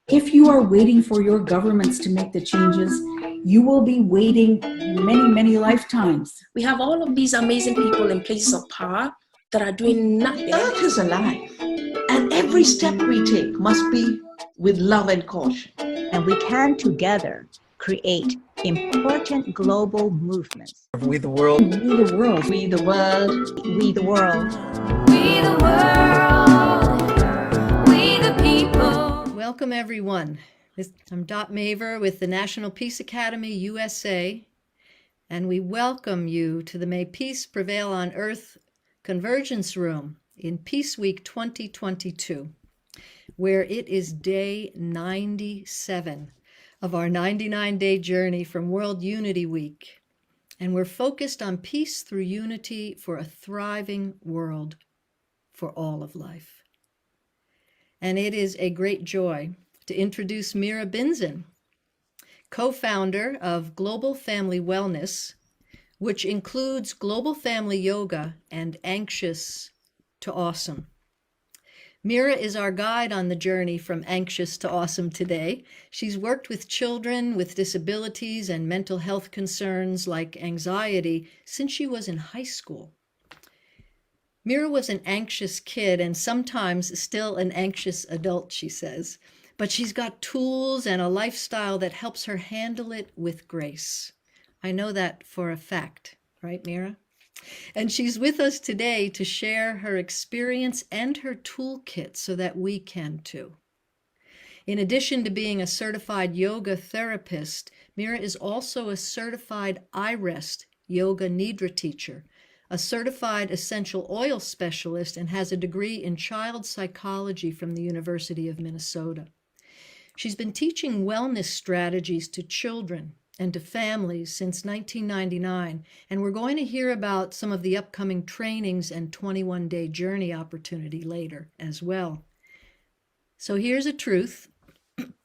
If you are waiting for your governments to make the changes, you will be waiting many, many lifetimes. We have all of these amazing people in places of power that are doing nothing. Earth is alive, and every step we take must be with love and caution. And we can together create important global movements. We the world. We the world. We the world. We the world. We the world. We the people. Welcome, everyone. I'm Maver with the National Peace Academy USA, and we welcome you to the May Peace Prevail on Earth Convergence Room in Peace Week 2022, where it is day 97 of our 99-day journey from World Unity Week. And we're focused on peace through unity for a thriving world for all of life. And it is a great joy to introduce Mira Binzen, co-founder of Global Family Wellness, which includes Global Family Yoga and Anxious to Awesome. Mira is our guide on the journey from anxious to awesome today. She's worked with children with disabilities and mental health concerns like anxiety since she was in high school. Mira was an anxious kid and sometimes still an anxious adult, she says, but she's got tools and a lifestyle that helps her handle it with grace. I know that for a fact, right, Mira? And she's with us today to share her experience and her toolkit so that we can too. In addition to being a certified yoga therapist, Mira is also a certified iRest yoga nidra teacher, a certified essential oil specialist, and has a degree in child psychology from the University of Minnesota. She's been teaching wellness strategies to children and to families since 1999, and we're going to hear about some of the upcoming trainings and 21-day journey opportunity later as well. So here's a truth.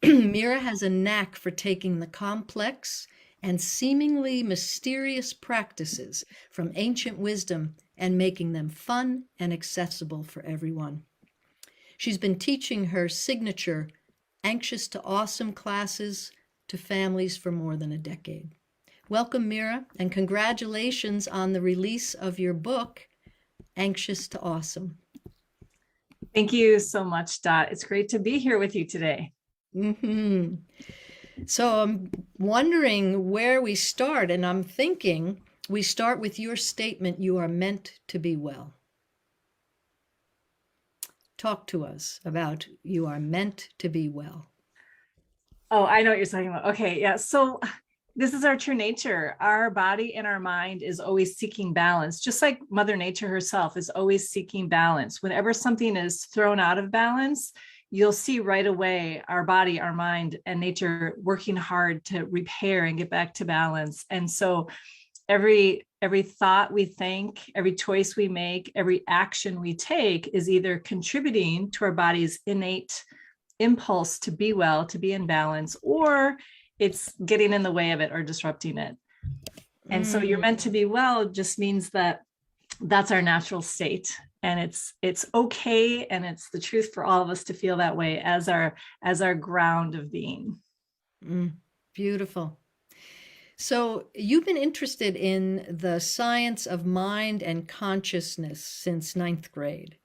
Mira has a knack for taking the complex and seemingly mysterious practices from ancient wisdom and making them fun and accessible for everyone. She's been teaching her signature Anxious to Awesome classes to families for more than a decade. Welcome, Mira, and congratulations on the release of your book, Anxious to Awesome. Thank you so much, Dot. It's great to be here with you today. Mm-hmm. So I'm wondering where we start, and I'm thinking we start with your statement, you are meant to be well. Talk to us about you are meant to be well. Oh, I know what you're talking about. Okay, yeah. So this is our true nature. Our body and our mind is always seeking balance, just like Mother Nature herself is always seeking balance. Whenever something is thrown out of balance, you'll see right away our body, our mind, and nature working hard to repair and get back to balance. And so every thought we think, every choice we make, every action we take is either contributing to our body's innate impulse to be well, to be in balance, or it's getting in the way of it or disrupting it. And so you're meant to be well just means that that's our natural state. And it's okay, and it's the truth for all of us to feel that way as our ground of being. Beautiful. So you've been interested in the science of mind and consciousness since 9th grade.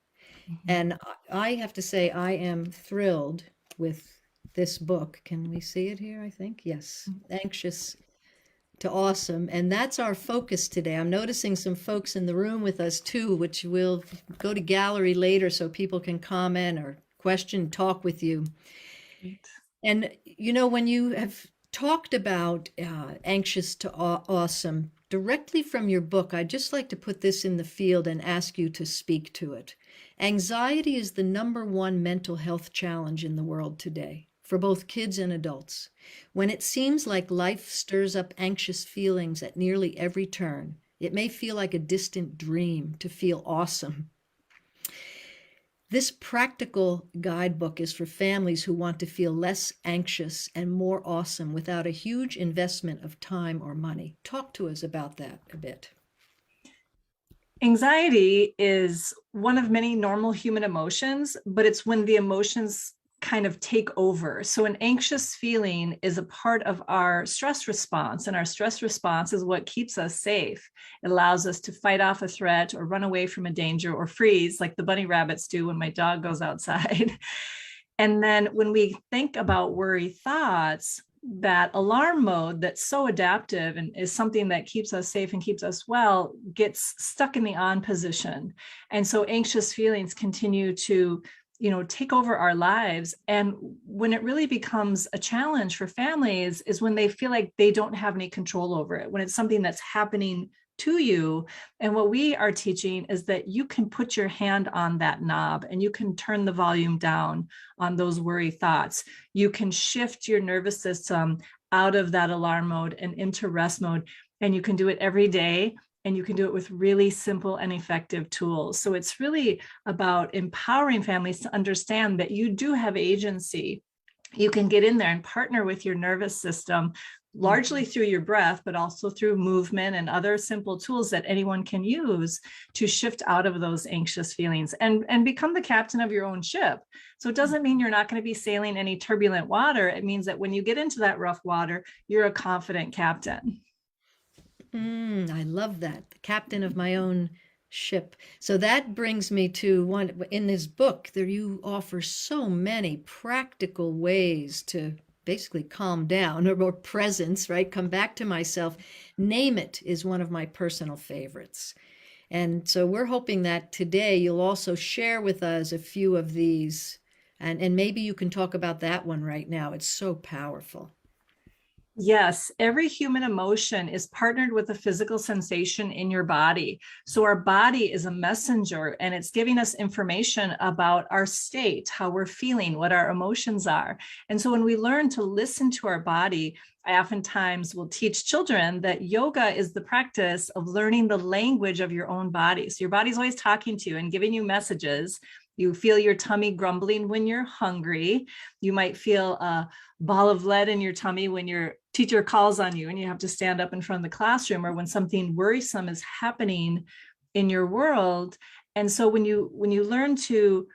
Mm-hmm. And I have to say, I am thrilled with this book. Can we see it here, I think? Yes. Anxious to Awesome. And that's our focus today. I'm noticing some folks in the room with us too, which we'll go to gallery later so people can comment or question, talk with you. Great. And, you know, when you have talked about Anxious to Awesome directly from your book, I'd just like to put this in the field and ask you to speak to it. Anxiety is the #1 mental health challenge in the world today, for both kids and adults. When it seems like life stirs up anxious feelings at nearly every turn, it may feel like a distant dream to feel awesome. This practical guidebook is for families who want to feel less anxious and more awesome without a huge investment of time or money. Talk to us about that a bit. Anxiety is one of many normal human emotions, but it's when the emotions kind of take over. So an anxious feeling is a part of our stress response, and our stress response is what keeps us safe. It allows us to fight off a threat or run away from a danger or freeze like the bunny rabbits do when my dog goes outside. And then when we think about worry thoughts, that alarm mode that's so adaptive and is something that keeps us safe and keeps us well gets stuck in the on position. And so anxious feelings continue to take over our lives. And when it really becomes a challenge for families is when they feel like they don't have any control over it, when it's something that's happening to you. And what we are teaching is that you can put your hand on that knob and you can turn the volume down on those worry thoughts. You can shift your nervous system out of that alarm mode and into rest mode. And you can do it every day. And you can do it with really simple and effective tools. So it's really about empowering families to understand that you do have agency. You can get in there and partner with your nervous system, largely through your breath, but also through movement and other simple tools that anyone can use to shift out of those anxious feelings and become the captain of your own ship. So it doesn't mean you're not going to be sailing any turbulent water. It means that when you get into that rough water, you're a confident captain. I love that. The captain of my own ship. So that brings me to one in this book there you offer so many practical ways to basically calm down or presence, right? Come back to myself. Name It is one of my personal favorites. And so we're hoping that today you'll also share with us a few of these and maybe you can talk about that one right now. It's so powerful. Yes, every human emotion is partnered with a physical sensation in your body. So our body is a messenger and it's giving us information about our state, how we're feeling, what our emotions are. And so when we learn to listen to our body, I oftentimes will teach children that yoga is the practice of learning the language of your own body. So your body's always talking to you and giving you messages. You feel your tummy grumbling when you're hungry. You might feel a ball of lead in your tummy when your teacher calls on you and you have to stand up in front of the classroom, or when something worrisome is happening in your world. And so when you learn to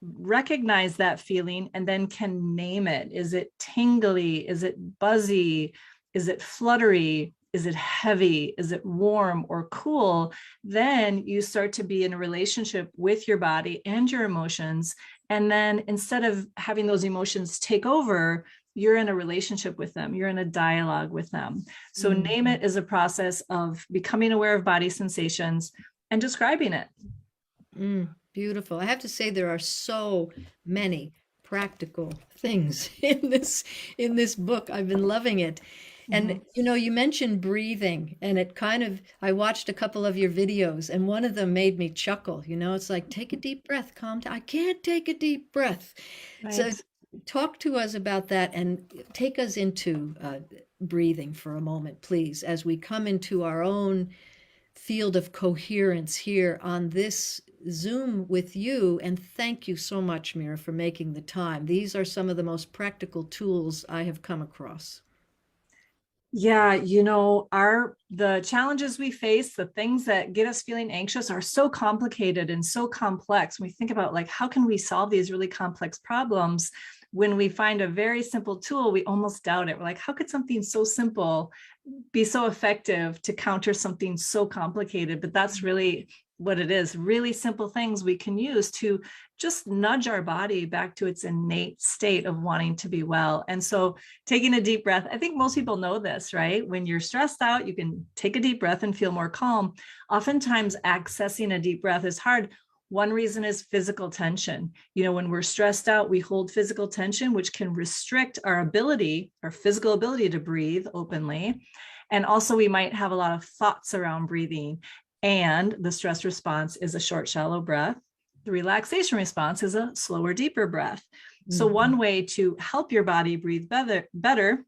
recognize that feeling and then can name it, is it tingly? Is it buzzy? Is it fluttery? Is it heavy? Is it warm or cool? Then you start to be in a relationship with your body and your emotions. And then instead of having those emotions take over, you're in a relationship with them. You're in a dialogue with them. So Name It is a process of becoming aware of body sensations and describing it. Beautiful. I have to say there are so many practical things in this book. I've been loving it. And you mentioned breathing, and I watched a couple of your videos, and one of them made me chuckle. It's like, take a deep breath, calm down. I can't take a deep breath. Right. So talk to us about that and take us into breathing for a moment, please, as we come into our own field of coherence here on this Zoom with you. And thank you so much, Mira, for making the time. These are some of the most practical tools I have come across. Yeah, the challenges we face, the things that get us feeling anxious are so complicated and so complex. When we think about how can we solve these really complex problems? When we find a very simple tool, we almost doubt it. We're like, how could something so simple be so effective to counter something so complicated? But that's really what it is. Really simple things we can use to just nudge our body back to its innate state of wanting to be well. And so taking a deep breath, I think most people know this, right? When you're stressed out, you can take a deep breath and feel more calm. Oftentimes accessing a deep breath is hard. One reason is physical tension. When we're stressed out, we hold physical tension, which can restrict our physical ability to breathe openly. And also we might have a lot of thoughts around breathing. And the stress response is a short, shallow breath. The relaxation response is a slower, deeper breath. So one way to help your body breathe better,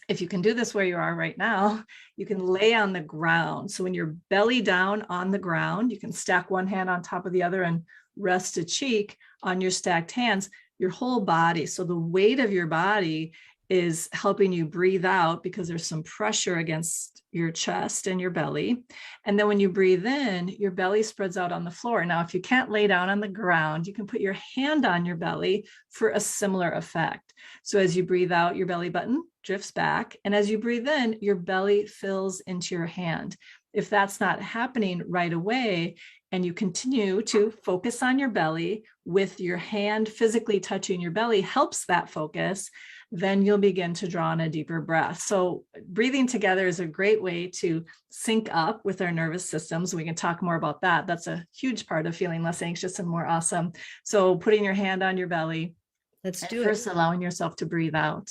if you can do this where you are right now, you can lay on the ground. So when you're belly down on the ground, you can stack one hand on top of the other and rest a cheek on your stacked hands, your whole body. So the weight of your body is helping you breathe out because there's some pressure against your chest and your belly. And then when you breathe in, your belly spreads out on the floor. Now, if you can't lay down on the ground, you can put your hand on your belly for a similar effect. So as you breathe out, your belly button drifts back. And as you breathe in, your belly fills into your hand. If that's not happening right away, and you continue to focus on your belly with your hand physically touching your belly helps that focus, then you'll begin to draw in a deeper breath. So breathing together is a great way to sync up with our nervous systems. We can talk more about that. That's a huge part of feeling less anxious and more awesome. So putting your hand on your belly. Let's do it. First, allowing yourself to breathe out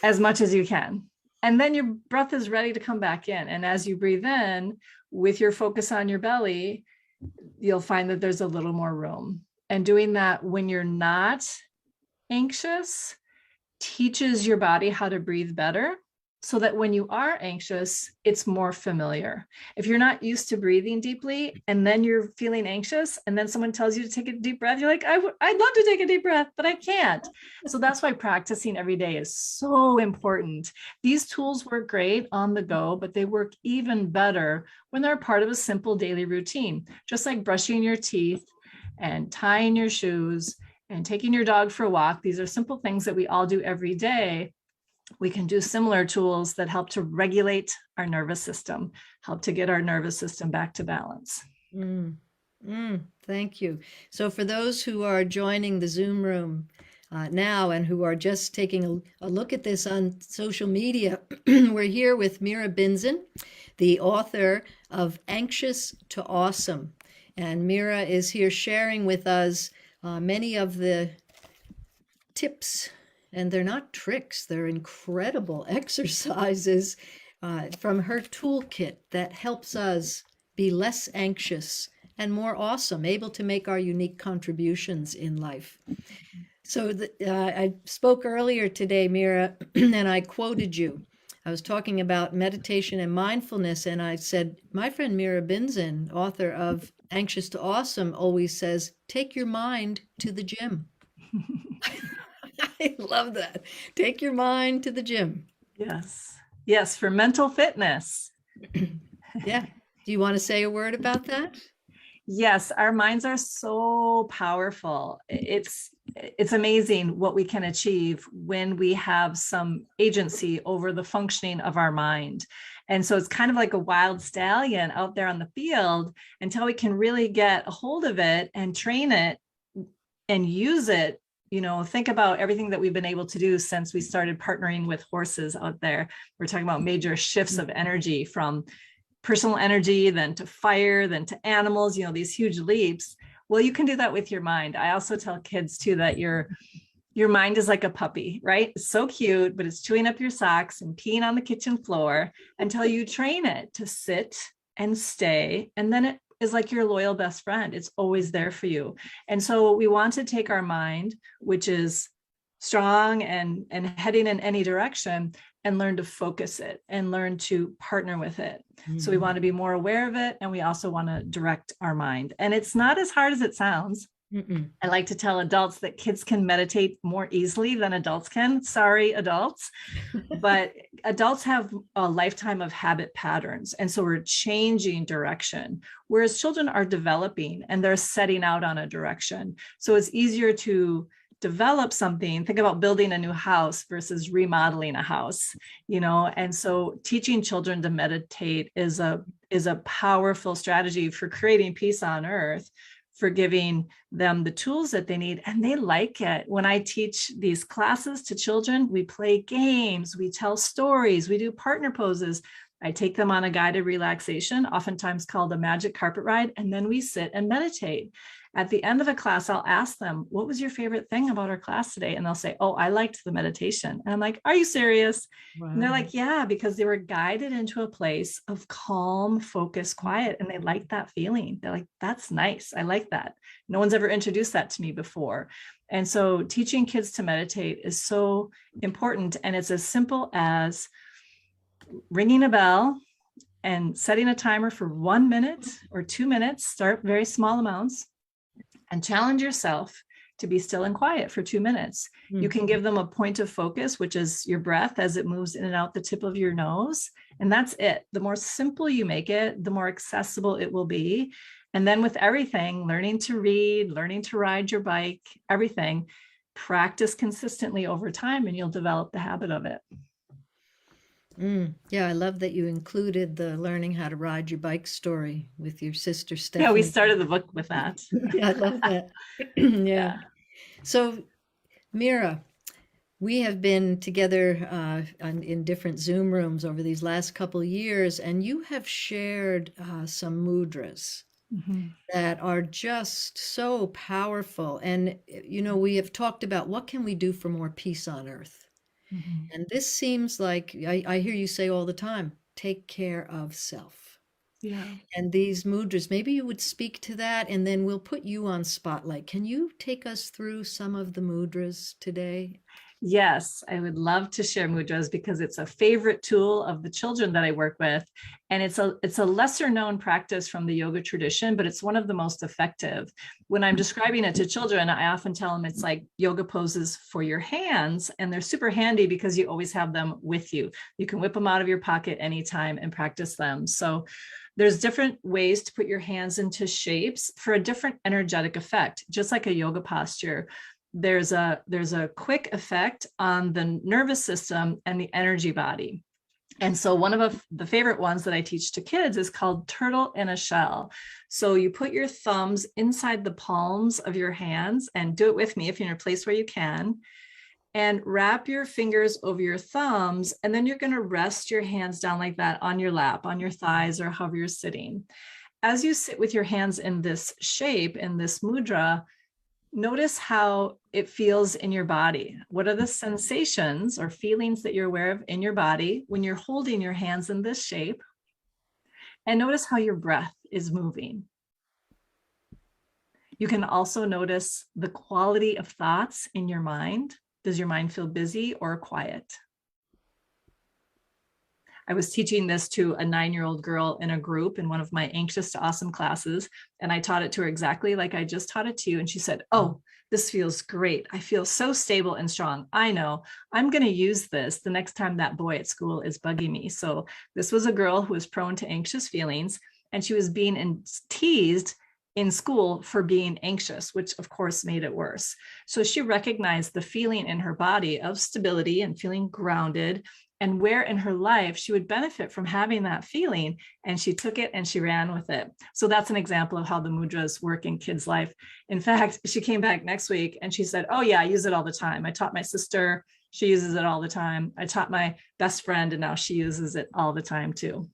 as much as you can. And then your breath is ready to come back in. And as you breathe in, with your focus on your belly, you'll find that there's a little more room. And doing that when you're not anxious teaches your body how to breathe better, so that when you are anxious, it's more familiar. If you're not used to breathing deeply and then you're feeling anxious and then someone tells you to take a deep breath, you're like, I'd love to take a deep breath, but I can't. So that's why practicing every day is so important. These tools work great on the go, but they work even better when they're part of a simple daily routine, just like brushing your teeth and tying your shoes and taking your dog for a walk. These are simple things that we all do every day. We can do similar tools that help to regulate our nervous system, help to get our nervous system back to balance. Thank you. So for those who are joining the Zoom room now and who are just taking a look at this on social media, we're here with Mira Binzen, the author of Anxious to Awesome. And Mira is here sharing with us many of the tips. And they're not tricks, they're incredible exercises from her toolkit that helps us be less anxious and more awesome, able to make our unique contributions in life. So I spoke earlier today, Mira, and I quoted you. I was talking about meditation and mindfulness, and I said, my friend Mira Binzen, author of Anxious to Awesome, always says, take your mind to the gym. I love that. Take your mind to the gym. Yes. Yes, for mental fitness. Yeah. Do you want to say a word about that? Yes, our minds are so powerful. It's amazing what we can achieve when we have some agency over the functioning of our mind. And so it's kind of like a wild stallion out there on the field until we can really get a hold of it and train it and use it. You know, think about everything that we've been able to do since we started partnering with horses out there. We're talking about major shifts of energy from personal energy, then to fire, then to animals, you know, these huge leaps. Well, you can do that with your mind. I also tell kids too that your mind is like a puppy, right? It's so cute, but it's chewing up your socks and peeing on the kitchen floor until you train it to sit and stay. And then it is like your loyal best friend. It's always there for you. And so we want to take our mind, which is strong and heading in any direction, and learn to focus it and learn to partner with it. So we want to be more aware of it. And we also want to direct our mind. And it's not as hard as it sounds. I like to tell adults that kids can meditate more easily than adults can. Sorry, adults. But adults have a lifetime of habit patterns. And so we're changing direction, whereas children are developing and they're setting out on a direction. So it's easier to develop something. Think about building a new house versus remodeling a house, you know. And so teaching children to meditate is a powerful strategy for creating peace on earth, for giving them the tools that they need. And they like it. When I teach these classes to children, we play games, we tell stories, we do partner poses. I take them on a guided relaxation, oftentimes called a magic carpet ride, and then we sit and meditate. At the end of a class, I'll ask them, what was your favorite thing about our class today? And they'll say, oh, I liked the meditation. And I'm like, are you serious? Wow. And they're like, yeah, because they were guided into a place of calm, focus, quiet. And they like that feeling. They're like, that's nice. I like that. No one's ever introduced that to me before. And so teaching kids to meditate is so important. And it's as simple as ringing a bell and setting a timer for 1 minute or 2 minutes, start very small amounts, and challenge yourself to be still and quiet for 2 minutes. You can give them a point of focus, which is your breath as it moves in and out the tip of your nose. And that's it. The more simple you make it, the more accessible it will be. And then with everything, learning to read, learning to ride your bike, everything, practice consistently over time and you'll develop the habit of it. Yeah, I love that you included the learning how to ride your bike story with your sister Stephanie. Yeah, we started the book with that. Yeah, I love that. Yeah. So, Mira, we have been together in different Zoom rooms over these last couple of years, and you have shared some mudras that are just so powerful. And, you know, we have talked about what can we do for more peace on earth. And this seems like, I hear you say all the time, take care of self. Yeah. And these mudras, maybe you would speak to that, and then we'll put you on spotlight. Can you take us through some of the mudras today? Yes, I would love to share mudras because it's a favorite tool of the children that I work with. And it's a lesser known practice from the yoga tradition, but it's one of the most effective. When I'm describing it to children, I often tell them it's like yoga poses for your hands, and they're super handy because you always have them with you. You can whip them out of your pocket anytime and practice them. So there's different ways to put your hands into shapes for a different energetic effect, just like a yoga posture. There's a quick effect on the nervous system and the energy body. And so one of the favorite ones that I teach to kids is called turtle in a shell. So you put your thumbs inside the palms of your hands, and do it with me if you're in a place where you can, and wrap your fingers over your thumbs. And then you're going to rest your hands down like that on your lap, on your thighs, or however you're sitting. As you sit with your hands in this shape, in this mudra, notice how it feels in your body. What are the sensations or feelings that you're aware of in your body when you're holding your hands in this shape? And notice how your breath is moving. You can also notice the quality of thoughts in your mind. Does your mind feel busy or quiet? I was teaching this to a 9-year-old girl in a group in one of my Anxious to Awesome classes, and I taught it to her exactly like I just taught it to you. And she said, "Oh, this feels great. I feel so stable and strong. I know I'm going to use this the next time that boy at school is bugging me." So this was a girl who was prone to anxious feelings, and she was being teased in school for being anxious, which of course made it worse. So she recognized the feeling in her body of stability and feeling grounded, and where in her life she would benefit from having that feeling, and she took it and she ran with it. So that's an example of how the mudras work in kids' life. In fact, she came back next week and she said, "Oh yeah, I use it all the time. I taught my sister, she uses it all the time. I taught my best friend, and now she uses it all the time too."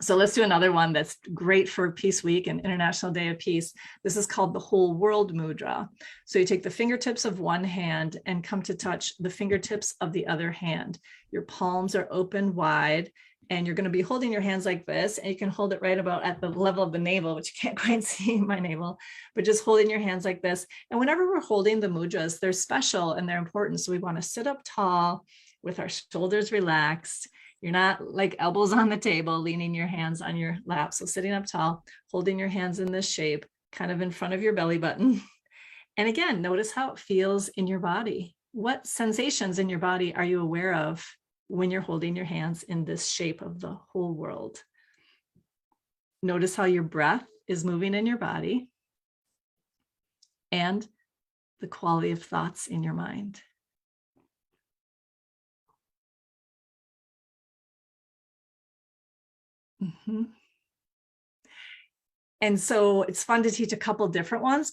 So let's do another one that's great for Peace Week and International Day of Peace. This is called the Whole World Mudra. So you take the fingertips of one hand and come to touch the fingertips of the other hand. Your palms are open wide, and you're going to be holding your hands like this, and you can hold it right about at the level of the navel, which you can't quite see my navel, but just holding your hands like this. And whenever we're holding the mudras, they're special and they're important. So we want to sit up tall with our shoulders relaxed. You're not like elbows on the table, leaning your hands on your lap. So sitting up tall, holding your hands in this shape, kind of in front of your belly button. And again, notice how it feels in your body. What sensations in your body are you aware of when you're holding your hands in this shape of the whole world? Notice how your breath is moving in your body and the quality of thoughts in your mind. And so it's fun to teach a couple different ones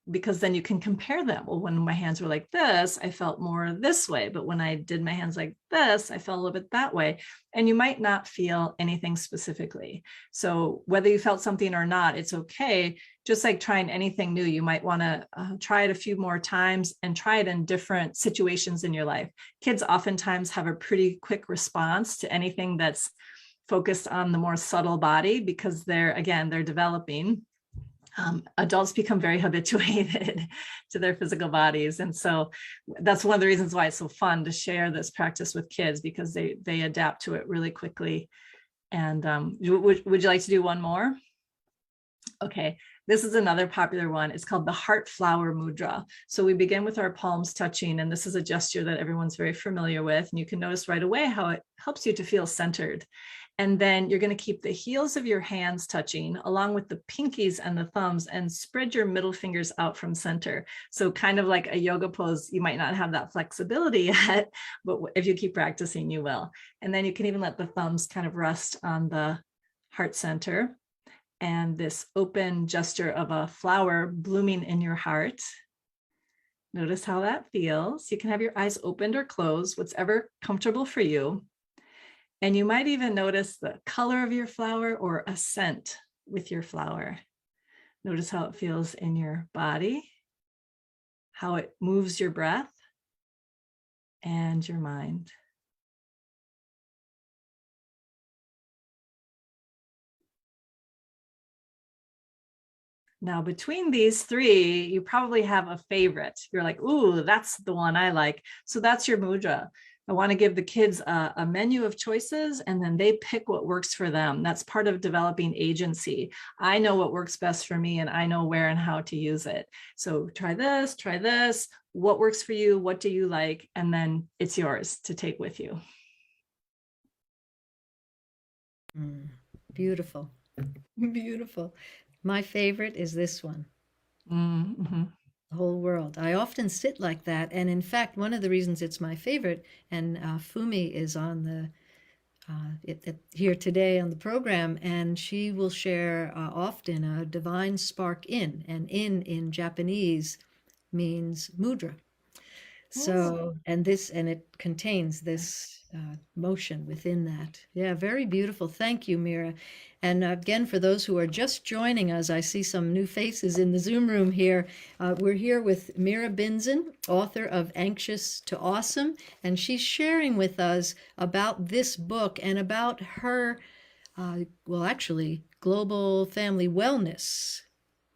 because then you can compare them. Well, when my hands were like this, I felt more this way, but when I did my hands like this, I felt a little bit that way. And you might not feel anything specifically. So whether you felt something or not, it's okay. Just like trying anything new, you might want to try it a few more times and try it in different situations in your life. Kids oftentimes have a pretty quick response to anything that's focused on the more subtle body because they're developing. Adults become very habituated to their physical bodies. And so that's one of the reasons why it's so fun to share this practice with kids, because they adapt to it really quickly. And would you like to do one more? Okay, This is another popular one. It's called the heart flower mudra. So we begin with our palms touching, and this is a gesture that everyone's very familiar with. And you can notice right away how it helps you to feel centered. And then you're going to keep the heels of your hands touching along with the pinkies and the thumbs, and spread your middle fingers out from center. So kind of like a yoga pose, you might not have that flexibility yet, but if you keep practicing, you will. And then you can even let the thumbs kind of rest on the heart center. And this open gesture of a flower blooming in your heart. Notice how that feels. You can have your eyes opened or closed, whatever comfortable for you. And you might even notice the color of your flower or a scent with your flower. Notice how it feels in your body, how it moves your breath and your mind. Now, between these three, you probably have a favorite. You're like, ooh, that's the one I like. So that's your mudra. I want to give the kids a menu of choices, and then they pick what works for them. That's part of developing agency. I know what works best for me, and I know where and how to use it. So try this, what works for you, what do you like, and then it's yours to take with you. Beautiful. Beautiful. My favorite is this one. Mm-hmm. The whole world. I often sit like that. And in fact, one of the reasons it's my favorite, and Fumi is on the here today on the program, and she will share often a divine spark in, and in Japanese means mudra. So, and it contains this motion within that. Yeah, very beautiful. Thank you, Mira. And again, for those who are just joining us, I see some new faces in the Zoom room here. We're here with Mira Binzen, author of Anxious to Awesome, and she's sharing with us about this book and about her, actually, Global Family Wellness,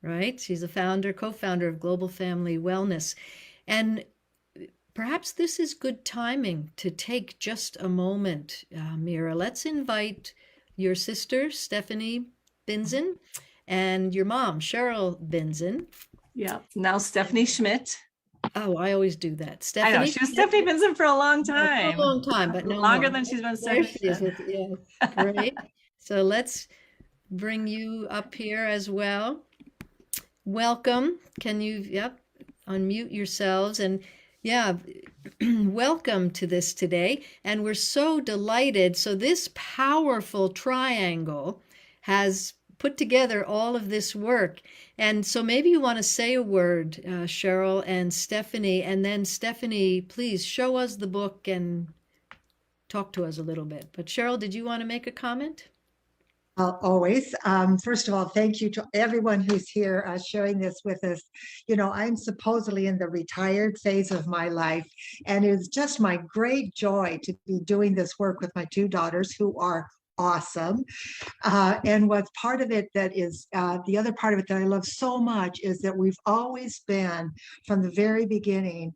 right? She's a co-founder of Global Family Wellness. And perhaps this is good timing to take just a moment, Mira. Let's invite your sister, Stephanie Binzen, and your mom, Cheryl Binzen. Yeah, now Stephanie Schmidt. Oh, I always do that. Stephanie. I know, she was Stephanie Binzen for a long time. For a long time, but no longer more. than she's been There Stephanie she is Schmidt. yeah, great. So let's bring you up here as well. Welcome. Can you, unmute yourselves, and welcome to this today. And we're so delighted. So this powerful triangle has put together all of this work. And so maybe you want to say a word, Cheryl and Stephanie, and then Stephanie, please show us the book and talk to us a little bit. But Cheryl, did you want to make a comment? Always. First of all, thank you to everyone who's here sharing this with us. You know, I'm supposedly in the retired phase of my life, and it's just my great joy to be doing this work with my two daughters who are awesome. And what's part of it that is, the other part of it that I love so much is that we've always been, from the very beginning,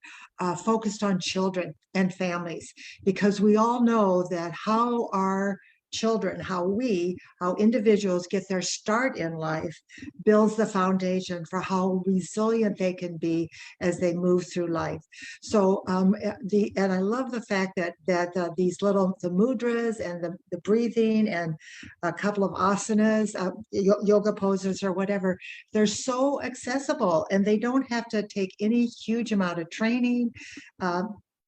focused on children and families, because we all know that how our children, how individuals get their start in life builds the foundation for how resilient they can be as they move through life. So and I love the fact that these the mudras and the breathing and a couple of asanas, yoga poses or whatever, they're so accessible and they don't have to take any huge amount of training.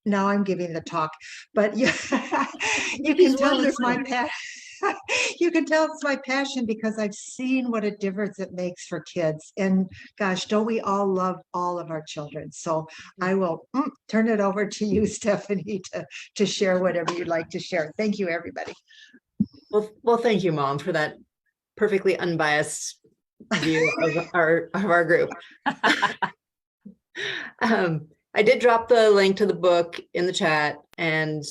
Now I'm giving the talk, but you can tell it's my passion. You can tell it's my passion because I've seen what a difference it makes for kids. And gosh, don't we all love all of our children? So I will turn it over to you, Stephanie, to share whatever you'd like to share. Thank you, everybody. Well, thank you, Mom, for that perfectly unbiased view of our group. I did drop the link to the book in the chat, and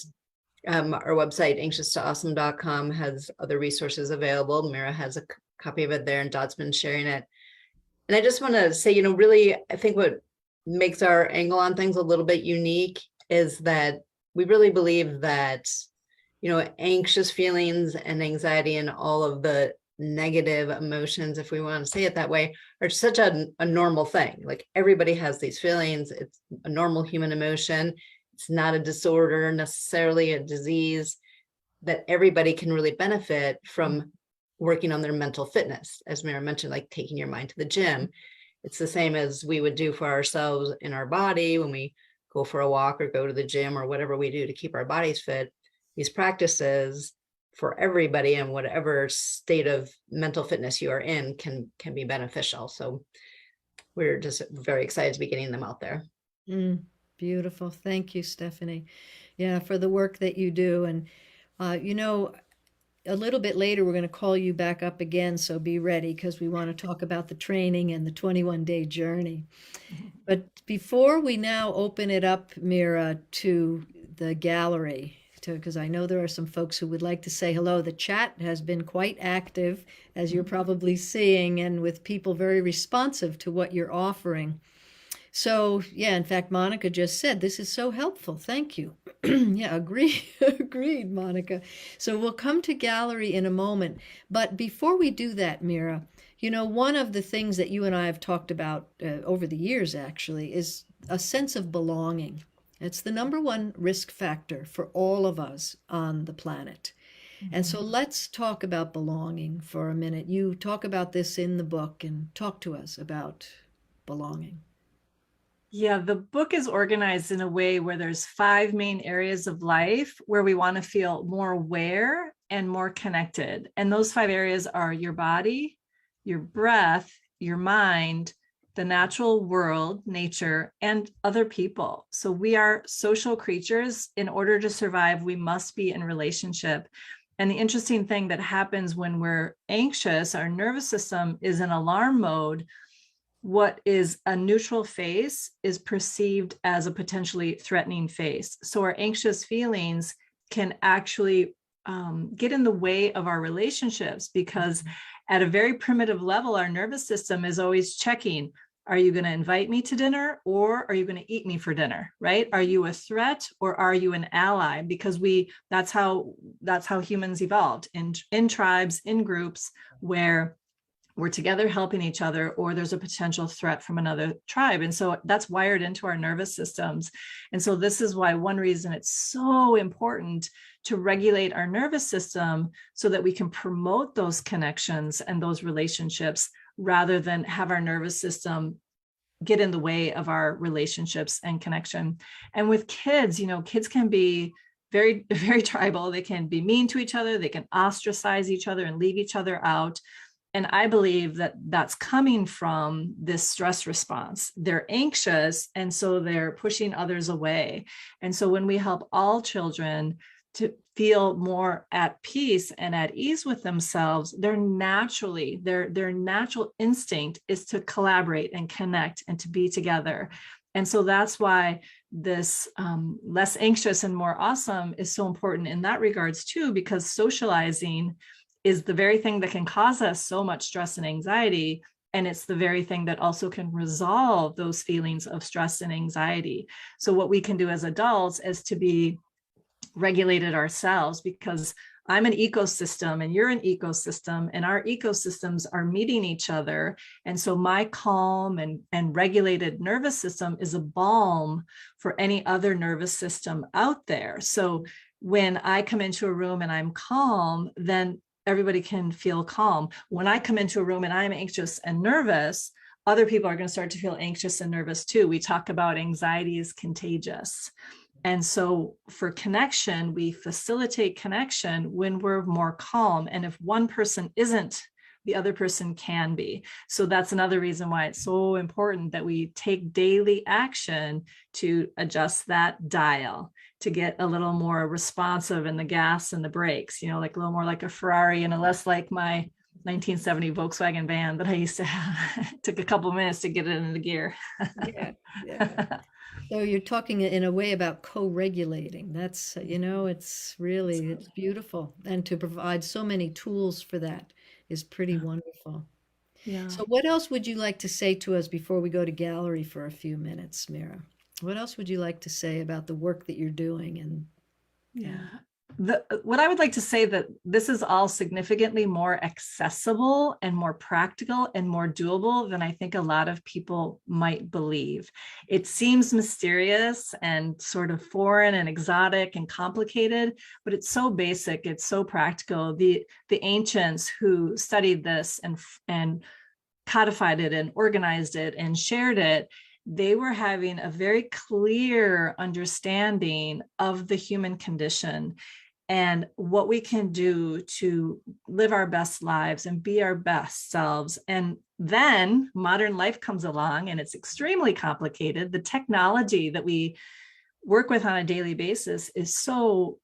our website, anxious2awesome.com, has other resources available. Mira has a copy of it there, and Dot's been sharing it. And I just want to say, really, I think what makes our angle on things a little bit unique is that we really believe that, anxious feelings and anxiety and all of the negative emotions, if we want to say it that way, are such a normal thing. Like everybody has these feelings. It's a normal human emotion. It's not a disorder, necessarily a disease, that everybody can really benefit from working on their mental fitness. As Mira mentioned, like taking your mind to the gym. It's the same as we would do for ourselves in our body when we go for a walk or go to the gym or whatever we do to keep our bodies fit. These practices for everybody in whatever state of mental fitness you are in can be beneficial. So we're just very excited to be getting them out there. Beautiful. Thank you, Stephanie. Yeah, for the work that you do. And, a little bit later, we're going to call you back up again. So be ready because we want to talk about the training and the 21-day journey. But before we now open it up, Mira, to the gallery, because I know there are some folks who would like to say hello. The chat has been quite active, as you're probably seeing, and with people very responsive to what you're offering. So, yeah, in fact, Monica just said, this is so helpful. Thank you. Yeah, agreed, Monica. So we'll come to gallery in a moment. But before we do that, Mira, one of the things that you and I have talked about over the years, actually, is a sense of belonging. It's the number one risk factor for all of us on the planet. And so let's talk about belonging for a minute. You talk about this in the book, and talk to us about belonging. Yeah, the book is organized in a way where there's 5 main areas of life where we want to feel more aware and more connected. And those 5 areas are your body, your breath, your mind, the natural world, nature, and other people. So we are social creatures. In order to survive, we must be in relationship. And the interesting thing that happens when we're anxious, our nervous system is in alarm mode. What is a neutral face is perceived as a potentially threatening face. So our anxious feelings can actually get in the way of our relationships, because at a very primitive level, our nervous system is always checking, are you going to invite me to dinner, or are you going to eat me for dinner, right? Are you a threat, or are you an ally? Because that's how humans evolved in tribes, in groups where we're together helping each other, or there's a potential threat from another tribe. And so that's wired into our nervous systems. And so this is why one reason it's so important to regulate our nervous system so that we can promote those connections and those relationships, rather than have our nervous system get in the way of our relationships and connection. And with kids, kids can be very, very tribal. They can be mean to each other. They can ostracize each other and leave each other out. And I believe that that's coming from this stress response. They're anxious, and so they're pushing others away. And so when we help all children to feel more at peace and at ease with themselves, their natural instinct is to collaborate and connect and to be together. And so that's why this less anxious and more awesome is so important in that regards too, because socializing is the very thing that can cause us so much stress and anxiety. And it's the very thing that also can resolve those feelings of stress and anxiety. So what we can do as adults is to be regulated ourselves, because I'm an ecosystem and you're an ecosystem, and our ecosystems are meeting each other. And so my calm and regulated nervous system is a balm for any other nervous system out there. So when I come into a room and I'm calm, then everybody can feel calm. When I come into a room and I'm anxious and nervous, other people are going to start to feel anxious and nervous too. We talk about anxiety is contagious. And so for connection, we facilitate connection when we're more calm. And if one person isn't, the other person can be. So that's another reason why it's so important that we take daily action to adjust that dial, to get a little more responsive in the gas and the brakes, like a little more like a Ferrari and a less like my 1970 Volkswagen van that I used to have. It took a couple of minutes to get it into gear. Yeah. So you're talking in a way about co-regulating. That's, it's beautiful. And to provide so many tools for that is pretty wonderful. Yeah. So what else would you like to say to us before we go to gallery for a few minutes, Mira? What else would you like to say about the work that you're doing? And Yeah. What I would like to say that this is all significantly more accessible and more practical and more doable than I think a lot of people might believe. It seems mysterious and sort of foreign and exotic and complicated, but it's so basic, it's so practical. The ancients who studied this and codified it and organized it and shared it, they were having a very clear understanding of the human condition and what we can do to live our best lives and be our best selves. And then modern life comes along and it's extremely complicated. The technology that we work with on a daily basis is so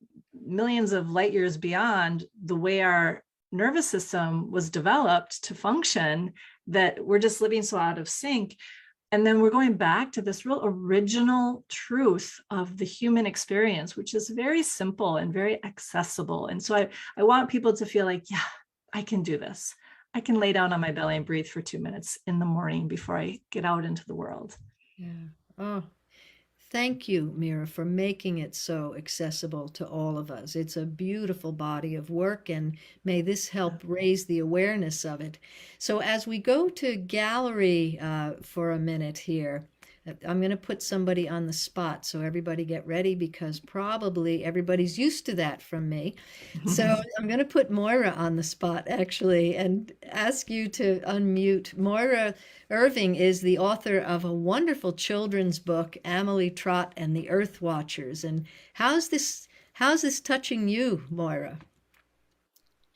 millions of light years beyond the way our nervous system was developed to function that we're just living so out of sync. And then we're going back to this real original truth of the human experience, which is very simple and very accessible. And so I want people to feel like, yeah, I can do this. I can lay down on my belly and breathe for 2 minutes in the morning before I get out into the world. Yeah. Oh, thank you, Mira, for making it so accessible to all of us. It's a beautiful body of work, and may this help raise the awareness of it. So as we go to gallery for a minute here, I'm going to put somebody on the spot, so everybody get ready, because probably everybody's used to that from me. So I'm going to put Moira on the spot, actually, and ask you to unmute. Moira Irving is the author of a wonderful children's book, Amelie Trott and the Earth Watchers. And how's this touching you, Moira?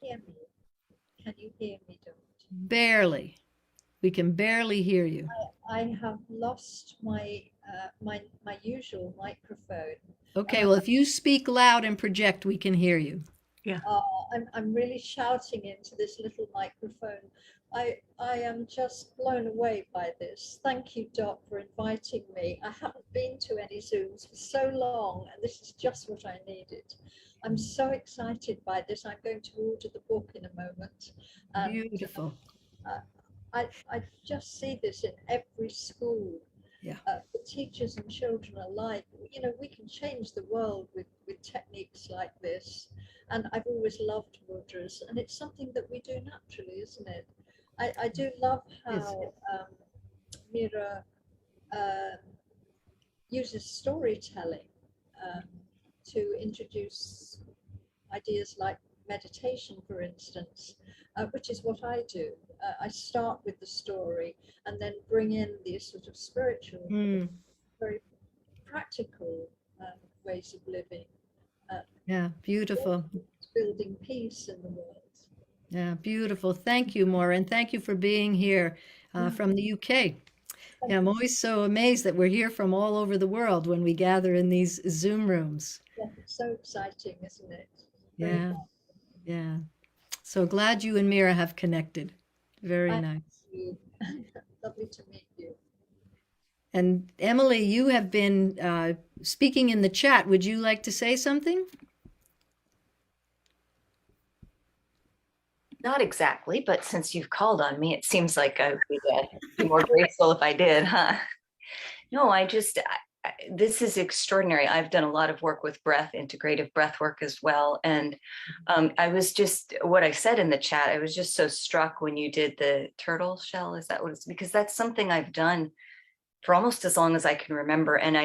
Hear me? Can you hear me, Dot? Barely. We can barely hear you. I have lost my my usual microphone. Okay, well, if you speak loud and project, we can hear you. Yeah. I'm really shouting into this little microphone. I am just blown away by this. Thank you, Dot, for inviting me. I haven't been to any Zooms for so long, and this is just what I needed. I'm so excited by this. I'm going to order the book in a moment. Beautiful. I just see this in every school. Yeah. For teachers and children alike. You know, we can change the world with techniques like this. And I've always loved mudras, and it's something that we do naturally, isn't it? I do love how Mira uses storytelling to introduce ideas like meditation, for instance, which is what I do. I start with the story and then bring in these sort of spiritual, very practical ways of living. Yeah, beautiful. Building peace in the world. Yeah, beautiful. Thank you, Maura, and thank you for being here from the UK. Yeah, I'm always so amazed that we're here from all over the world when we gather in these Zoom rooms. Yeah, it's so exciting, isn't it? Yeah, yeah. So glad you and Mira have connected. Very nice. Lovely to meet you. And Emily, you have been speaking in the chat. Would you like to say something? Not exactly, but since you've called on me, it seems like I would be more graceful if I did, huh? No, this is extraordinary. I've done a lot of work with breath, integrative breath work as well. And I was just, what I said in the chat, I was just so struck when you did the turtle shell. Is that what it's, because that's something I've done for almost as long as I can remember. And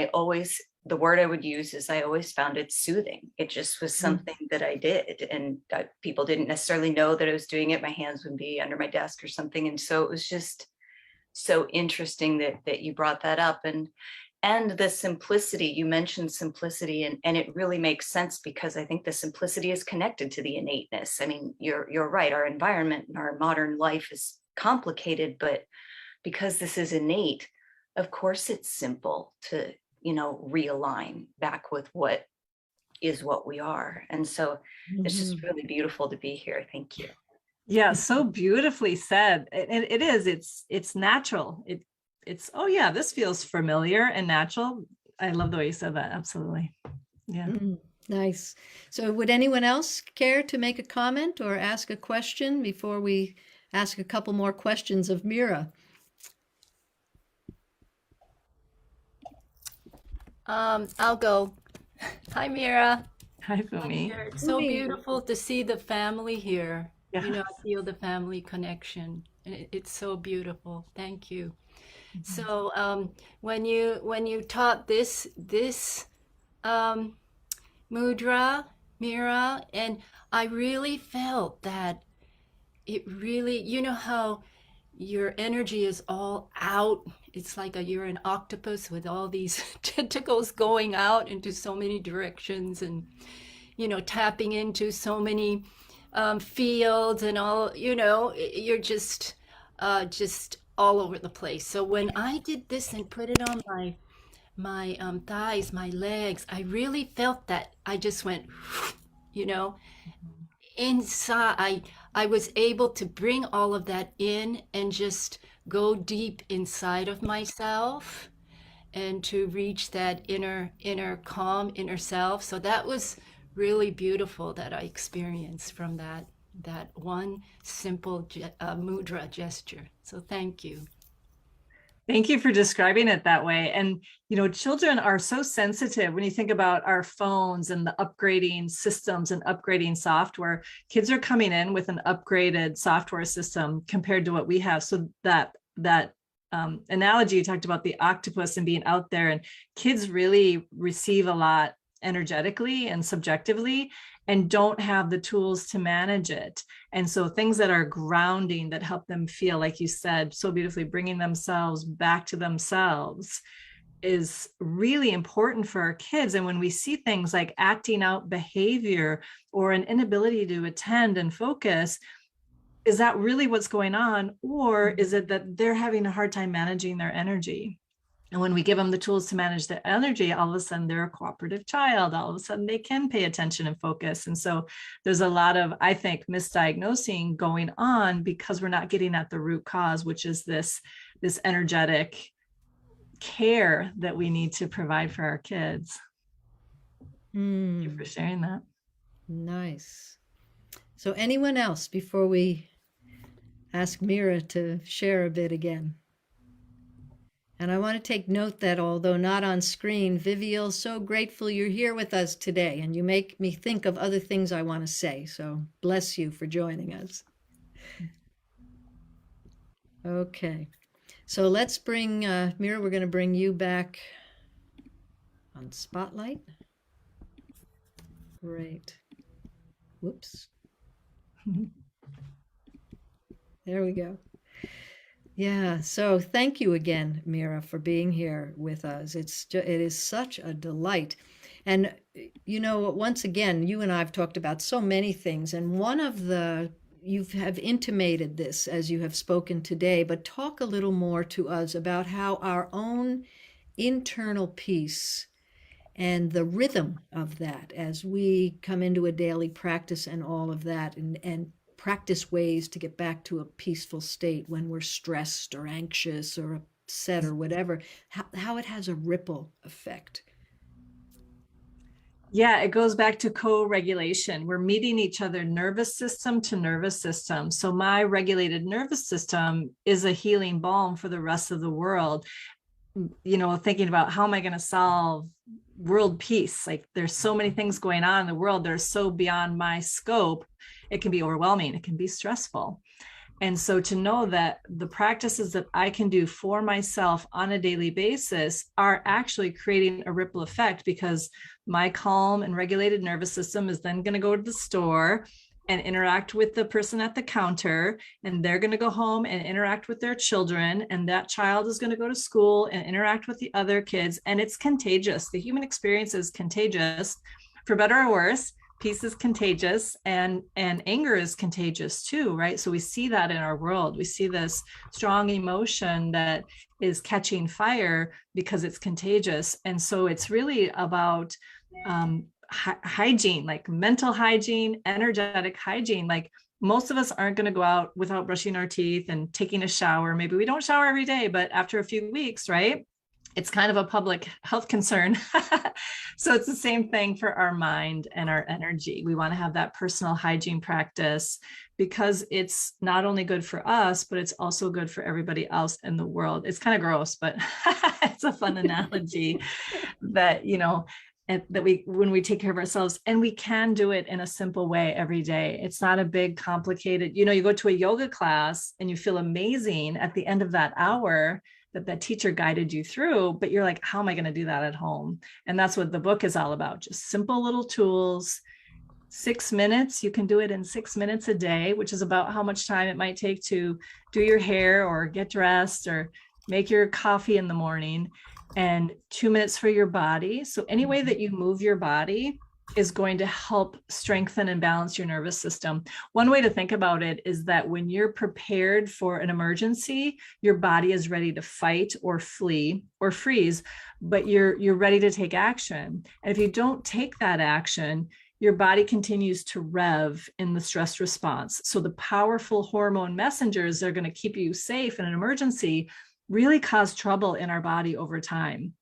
the word I would use is I always found it soothing. It just was something that I did, and people didn't necessarily know that I was doing it. My hands would be under my desk or something. And so it was just so interesting that you brought that up. And the simplicity, you mentioned simplicity, and it really makes sense, because I think the simplicity is connected to the innateness. I mean, you're right. Our environment and our modern life is complicated, but because this is innate, of course it's simple to, realign back with what we are. And so it's just really beautiful to be here. Thank you. Yeah, so beautifully said. It is, it's natural. It's, oh yeah, this feels familiar and natural. I love the way you said that. Absolutely. Yeah. Nice. So would anyone else care to make a comment or ask a question before we ask a couple more questions of Mira? I'll go. Hi, Mira. Hi, Fumi. It's so Fumi. beautiful to see the family here. Yeah. You know, I feel the family connection. And it's so beautiful. Thank you. So when you taught this mudra, Mira, and I really felt that it really, you know how your energy is all out. It's like you're an octopus with all these tentacles going out into so many directions, and you know, tapping into so many fields and all. You know, you're just all over the place. So when I did this and put it on my thighs, my legs, I really felt that I just went, you know, inside. I was able to bring all of that in and just go deep inside of myself and to reach that inner calm, inner self. So that was really beautiful that I experienced from that one simple mudra gesture. So thank you. Thank you for describing it that way. And, you know, children are so sensitive when you think about our phones and the upgrading systems and upgrading software. Kids are coming in with an upgraded software system compared to what we have. So that analogy you talked about, the octopus and being out there, and kids really receive a lot energetically and subjectively and don't have the tools to manage it. And so things that are grounding, that help them feel, like you said so beautifully, bringing themselves back to themselves, is really important for our kids. And when we see things like acting out behavior or an inability to attend and focus, is that really what's going on? Or is it that they're having a hard time managing their energy? And when we give them the tools to manage their energy, all of a sudden they're a cooperative child. All of a sudden they can pay attention and focus. And so there's a lot of, I think, misdiagnosing going on because we're not getting at the root cause, which is this energetic care that we need to provide for our kids. Thank you for sharing that. Nice. So anyone else before we ask Mira to share a bit again? And I want to take note that although not on screen, Viviel's so grateful you're here with us today, and you make me think of other things I want to say. So bless you for joining us. Okay. So let's bring, Mira, we're going to bring you back on Spotlight. Great. Whoops. There we go. Yeah, so thank you again, Mira, for being here with us. It is such a delight. And, you know, once again, you and I have talked about so many things, and one of you have intimated this as you have spoken today, but talk a little more to us about how our own internal peace and the rhythm of that as we come into a daily practice and all of that, and practice ways to get back to a peaceful state when we're stressed or anxious or upset or whatever, how it has a ripple effect. Yeah, it goes back to co-regulation. We're meeting each other nervous system to nervous system. So my regulated nervous system is a healing balm for the rest of the world. You know, thinking about how am I going to solve world peace? Like there's so many things going on in the world that are so beyond my scope. It can be overwhelming. It can be stressful. And so to know that the practices that I can do for myself on a daily basis are actually creating a ripple effect, because my calm and regulated nervous system is then going to go to the store and interact with the person at the counter, and they're going to go home and interact with their children, and that child is going to go to school and interact with the other kids, and it's contagious. The human experience is contagious, for better or worse. Peace is contagious, and anger is contagious too, right? So we see that in our world. We see this strong emotion that is catching fire because it's contagious. And so it's really about hygiene, like mental hygiene, energetic hygiene. Like most of us aren't going to go out without brushing our teeth and taking a shower. Maybe we don't shower every day, but after a few weeks, right? It's kind of a public health concern. So it's the same thing for our mind and our energy. We want to have that personal hygiene practice because it's not only good for us, but it's also good for everybody else in the world. It's kind of gross, but it's a fun analogy that, you know, and that we, when we take care of ourselves, and we can do it in a simple way every day. It's not a big, complicated, you go to a yoga class and you feel amazing at the end of that hour that teacher guided you through, but you're like, how am I going to do that at home? And that's what the book is all about. Just simple little tools, 6 minutes. You can do it in 6 minutes a day, which is about how much time it might take to do your hair or get dressed or make your coffee in the morning, and 2 minutes for your body. So any way that you move your body is going to help strengthen and balance your nervous system. One way to think about it is that when you're prepared for an emergency, your body is ready to fight or flee or freeze, but you're ready to take action. And if you don't take that action, your body continues to rev in the stress response. So the powerful hormone messengers that are going to keep you safe in an emergency really cause trouble in our body over time.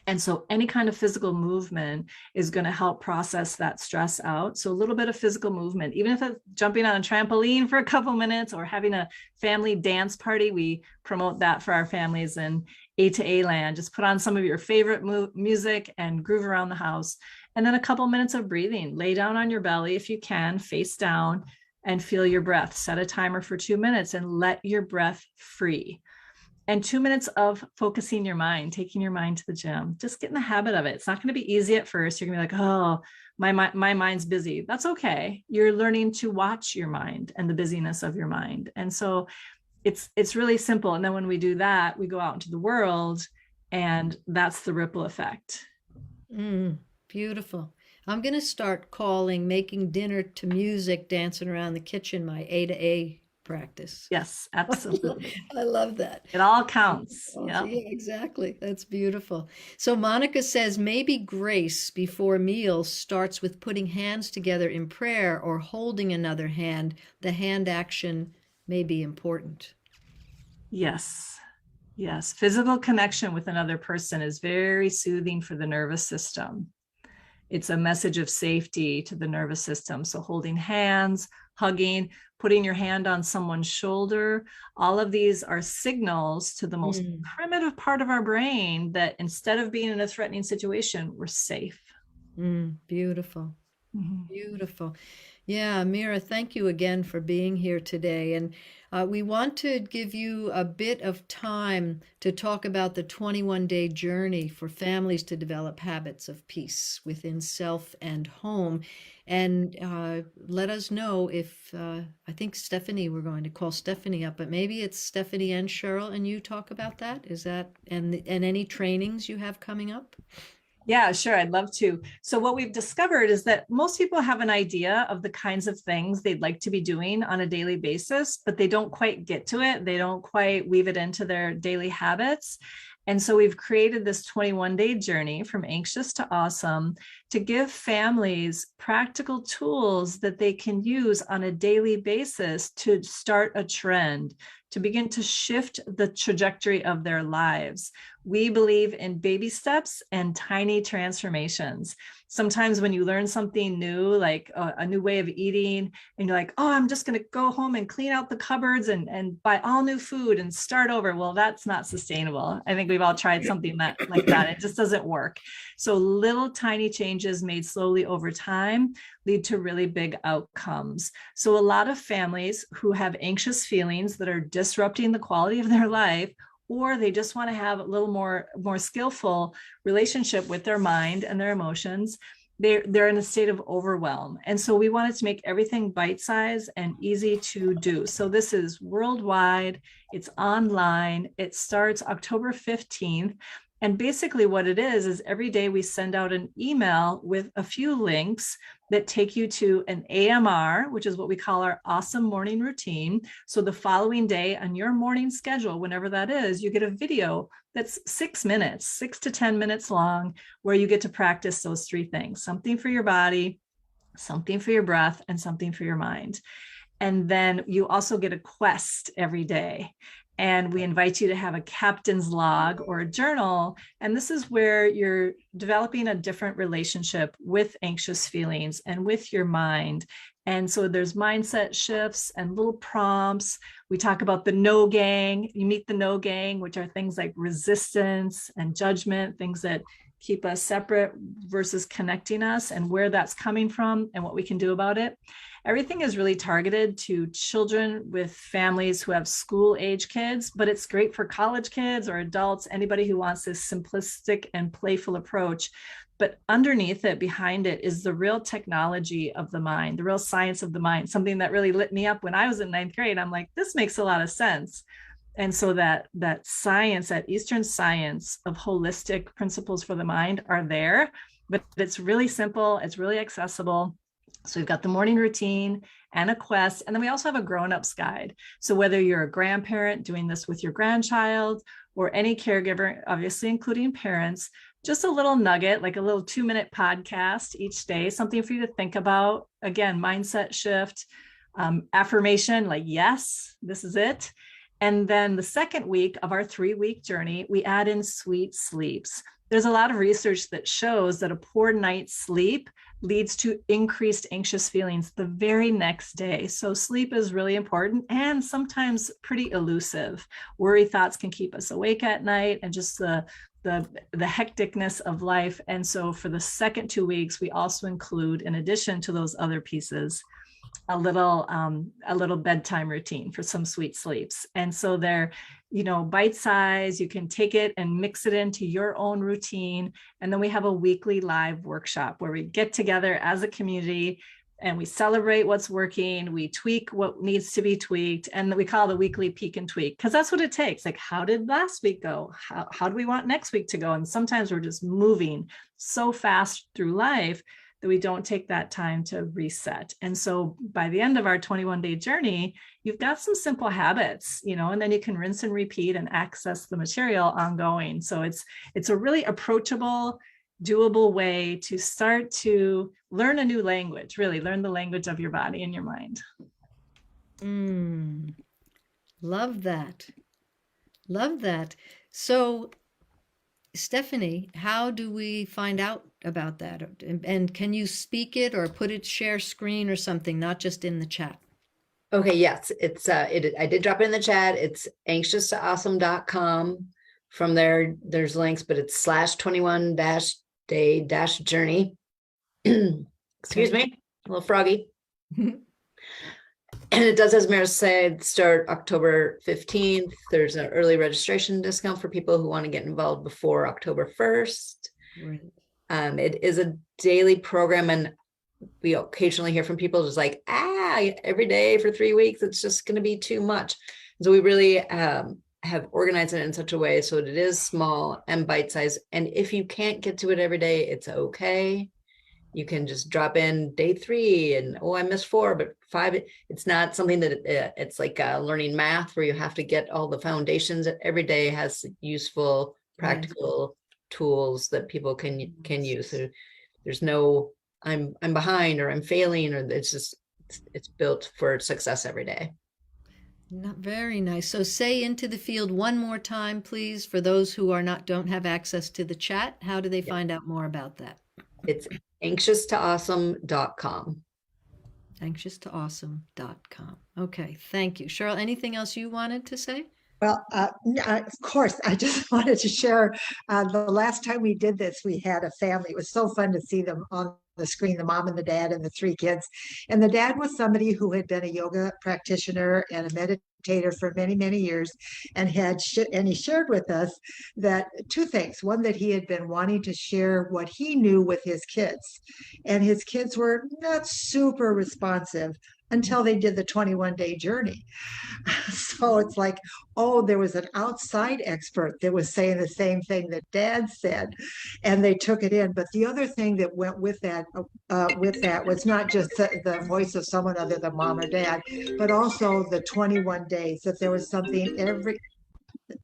And so any kind of physical movement is going to help process that stress out. So a little bit of physical movement, even if it's jumping on a trampoline for a couple minutes or having a family dance party, we promote that for our families in A to A land. Just put on some of your favorite music and groove around the house. And then a couple minutes of breathing. Lay down on your belly if you can, face down, and feel your breath. Set a timer for 2 minutes and let your breath free. And 2 minutes of focusing your mind, taking your mind to the gym. Just get in the habit of it. It's not going to be easy at first. You're going to be like, oh, my mind's busy. That's okay. You're learning to watch your mind and the busyness of your mind. And so it's really simple. And then when we do that, we go out into the world, and that's the ripple effect. Beautiful. I'm going to start calling making dinner to music, dancing around the kitchen, my A to A practice. Yes, absolutely. I love that. It all counts. Yeah, exactly. That's beautiful. So Monica says maybe grace before meals starts with putting hands together in prayer or holding another hand. The hand action may be important. Yes. Yes. Physical connection with another person is very soothing for the nervous system. It's a message of safety to the nervous system. So holding hands, hugging, putting your hand on someone's shoulder, all of these are signals to the most primitive part of our brain that instead of being in a threatening situation, we're safe. Beautiful. Beautiful. Yeah, Mira, thank you again for being here today. And we want to give you a bit of time to talk about the 21-day journey for families to develop habits of peace within self and home. And let us know if, I think Stephanie, we're going to call Stephanie up, but maybe it's Stephanie and Cheryl and you talk about that. Is that, and any trainings you have coming up? Yeah, sure. I'd love to. So what we've discovered is that most people have an idea of the kinds of things they'd like to be doing on a daily basis, but they don't quite get to it. They don't quite weave it into their daily habits. And so we've created this 21-day journey from anxious to awesome to give families practical tools that they can use on a daily basis to start a trend, to begin to shift the trajectory of their lives. We believe in baby steps and tiny transformations. Sometimes when you learn something new, like a new way of eating, and you're like, oh, I'm just going to go home and clean out the cupboards and buy all new food and start over. Well, that's not sustainable. I think we've all tried something like that. It just doesn't work. So little tiny changes made slowly over time lead to really big outcomes. So a lot of families who have anxious feelings that are disrupting the quality of their life, or they just want to have a little more skillful relationship with their mind and their emotions, they're in a state of overwhelm. And so we wanted to make everything bite-sized and easy to do. So this is worldwide, it's online, it starts October 15th. And basically what it is every day we send out an email with a few links that take you to an AMR, which is what we call our awesome morning routine. So the following day on your morning schedule, whenever that is, you get a video that's 6 minutes, 6 to 10 minutes long, where you get to practice those three things: something for your body, something for your breath, and something for your mind. And then you also get a quest every day. And we invite you to have a captain's log or a journal. And this is where you're developing a different relationship with anxious feelings and with your mind. And so there's mindset shifts and little prompts. We talk about the no gang. You meet the no gang, which are things like resistance and judgment, things that keep us separate versus connecting us, and where that's coming from and what we can do about it. Everything is really targeted to children with families who have school age kids, but it's great for college kids or adults, anybody who wants this simplistic and playful approach. But underneath it, behind it, is the real technology of the mind, the real science of the mind, something that really lit me up when I was in 9th grade. I'm like, this makes a lot of sense. And so that science, that Eastern science of holistic principles for the mind are there, but it's really simple, it's really accessible. So we've got the morning routine and a quest, and then we also have a grown-ups guide. So whether you're a grandparent doing this with your grandchild or any caregiver, obviously including parents, just a little nugget, like a little 2-minute podcast each day, something for you to think about. Again, mindset shift, affirmation, like, yes, this is it. And then the second week of our 3-week journey, we add in sweet sleeps. There's a lot of research that shows that a poor night's sleep leads to increased anxious feelings the very next day. So sleep is really important and sometimes pretty elusive. Worry thoughts can keep us awake at night, and just the hecticness of life. And so for the second 2 weeks, we also include, in addition to those other pieces, a little bedtime routine for some sweet sleeps. And so they're, bite size. You can take it and mix it into your own routine. And then we have a weekly live workshop where we get together as a community and we celebrate what's working. We tweak what needs to be tweaked, and we call it the weekly peek and tweak, because that's what it takes. Like, how did last week go? How do we want next week to go? And sometimes we're just moving so fast through life that we don't take that time to reset. And so by the end of our 21-day journey, you've got some simple habits, and then you can rinse and repeat and access the material ongoing. So it's a really approachable, doable way to start to learn a new language, really learn the language of your body and your mind. Love that. Love that. So Stephanie, how do we find out about that? And can you speak it or share screen or something, not just in the chat? Okay, yes, it's I did drop it in the chat. It's anxious2awesome.com. From there, there's links, but it's /21-day-journey. Excuse me, a little froggy. And it does, as Mira said, start October 15th. There's an early registration discount for people who want to get involved before October 1st. Right. It is a daily program, and we occasionally hear from people just like, every day for 3 weeks, it's just going to be too much. So we really have organized it in such a way so that it is small and bite-sized. And if you can't get to it every day, it's okay. You can just drop in day 3 and, I missed 4, but 5. It's not something that it's like learning math where you have to get all the foundations. Every day has useful, practical tools that people can use. So there's no, I'm behind or I'm failing, or it's built for success every day. Not very nice. So say into the field one more time, please, for those who don't have access to the chat. How do they find out more about that? It's anxious2awesome.com. Anxious2awesome.com. Okay, thank you. Cheryl, anything else you wanted to say? Well, of course, I just wanted to share, the last time we did this, we had a family. It was so fun to see them on the screen, the mom and the dad and the 3 kids. And the dad was somebody who had been a yoga practitioner and a meditator for many, many years, and he shared with us that 2 things. One, that he had been wanting to share what he knew with his kids, and his kids were not super responsive until they did the 21-day journey. So it's like, there was an outside expert that was saying the same thing that Dad said, and they took it in. But the other thing that went with that was not just the voice of someone other than mom or dad, but also the 21 days, that there was something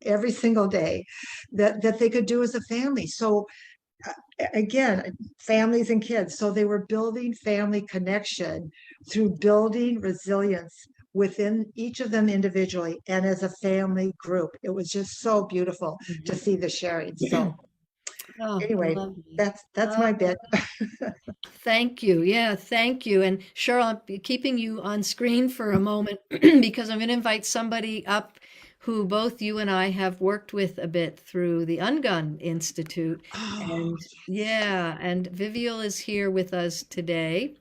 every single day that they could do as a family. So again, families and kids. So they were building family connection through building resilience within each of them individually and as a family group. It was just so beautiful to see the sharing. So anyway, that's my bit. Thank you. Yeah, thank you. And Cheryl, I'm keeping you on screen for a moment because I'm going to invite somebody up who both you and I have worked with a bit through the Ungun Institute. Oh, And yeah, and Vivial is here with us today.